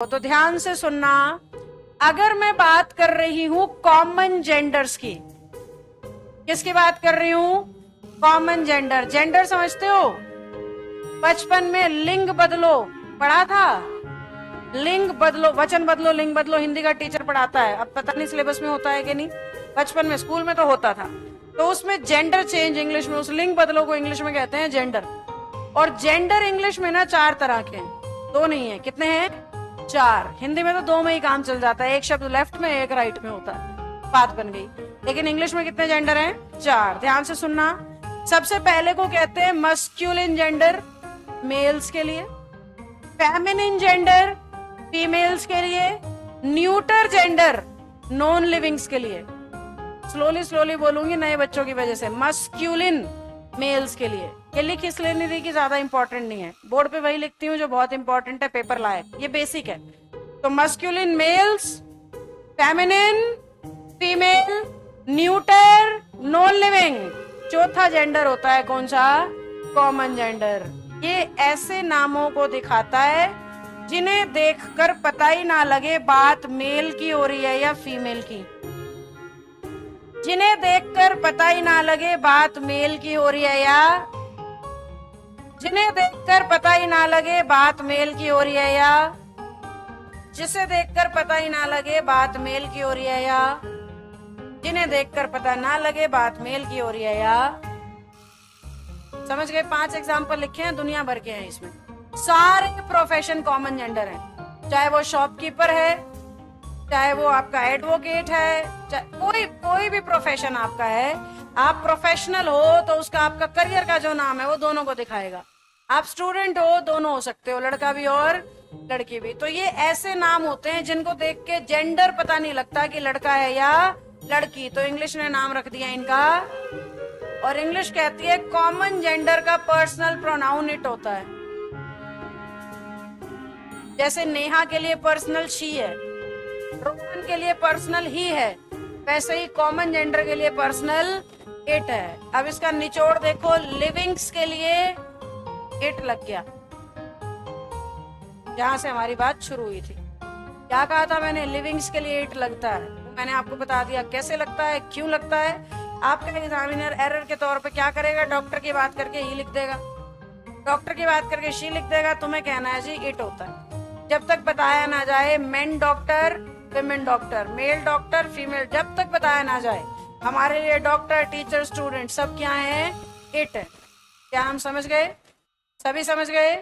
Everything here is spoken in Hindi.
तो ध्यान से सुनना। अगर मैं बात कर रही हूं कॉमन जेंडर्स की, किसकी बात कर रही हूं? Common gender. जेंडर समझते हो? बचपन में लिंग बदलो पढ़ा था। लिंग बदलो, वचन बदलो, लिंग बदलो हिंदी का टीचर पढ़ाता है। अब पता नहीं सिलेबस में होता है कि नहीं, बचपन में स्कूल में तो होता था। तो उसमें जेंडर चेंज इंग्लिश में, उस लिंग बदलो को इंग्लिश में कहते हैं जेंडर। और जेंडर इंग्लिश में ना 4 तरह के हैं, 2 नहीं है। कितने हैं? 4। हिंदी में तो 2 में ही काम चल जाता है, एक शब्द लेफ्ट में एक राइट में होता है, बात बन गई। लेकिन इंग्लिश में कितने जेंडर हैं? 4। ध्यान से सुनना। सबसे पहले को कहते हैं मस्क्यूलिन जेंडर, मेल्स के लिए। फेमिनिन जेंडर, फीमेल्स के लिए। न्यूटर जेंडर, नॉन लिविंग्स के लिए। स्लोली स्लोली बोलूंगी नए बच्चों की वजह से। मस्क्यूलिन मेल्स के लिए। ये लिख इसलिए नहीं रही कि ज्यादा इंपॉर्टेंट नहीं है, बोर्ड पे वही लिखती हूँ जो बहुत इंपॉर्टेंट है, पेपर लायक, ये बेसिक है। तो masculine males, feminine female, neuter non living. चौथा जेंडर होता है कौन सा? Common gender. ये ऐसे नामों को दिखाता है जिन्हें देखकर पता ही ना लगे बात मेल की हो रही है या फीमेल की। जिन्हें देखकर पता ही ना लगे बात मेल की हो रही है या जिन्हें देखकर पता ही ना लगे बात मेल की हो रही है या जिसे देखकर पता ही ना लगे बात मेल की हो रही है या जिन्हें देखकर पता ना लगे बात मेल की हो रही है या। समझ गए? 5 एग्जाम्पल लिखे हैं, दुनिया भर के हैं इसमें। सारे प्रोफेशन कॉमन जेंडर हैं, चाहे वो शॉपकीपर है, चाहे वो आपका एडवोकेट है, चाहे कोई भी प्रोफेशन आपका है। आप प्रोफेशनल हो तो उसका आपका करियर का जो नाम है वो दोनों को दिखाएगा। आप स्टूडेंट हो, दोनों हो सकते हो, लड़का भी और लड़की भी। तो ये ऐसे नाम होते हैं जिनको देख के जेंडर पता नहीं लगता कि लड़का है या लड़की। तो इंग्लिश ने नाम रख दिया इनका, और इंग्लिश कहती है कॉमन जेंडर का पर्सनल प्रोनाउन इट होता है। जैसे नेहा के लिए पर्सनल शी है, रोहन के लिए पर्सनल ही है, वैसे ही कॉमन जेंडर के लिए पर्सनल इट है। अब इसका निचोड़ देखो, लिविंग्स के लिए इट लग गया, जहां से हमारी बात शुरू हुई थी। क्या कहा था मैंने? लिविंग्स के लिए इट लगता है। मैंने आपको बता दिया कैसे लगता है, क्यों लगता है। आपका एग्जामिनर एरर के तौर पे क्या करेगा? डॉक्टर की बात करके ही लिख देगा, डॉक्टर की बात करके शी लिख देगा। तुम्हें कहना है जी इट होता है। जब तक बताया ना जाए main doctor, women doctor, mail doctor, female, जब तक बताया ना जाए, हमारे लिए डॉक्टर, टीचर, स्टूडेंट सब क्या है? इट है। क्या हम समझ गए? सभी समझ गए?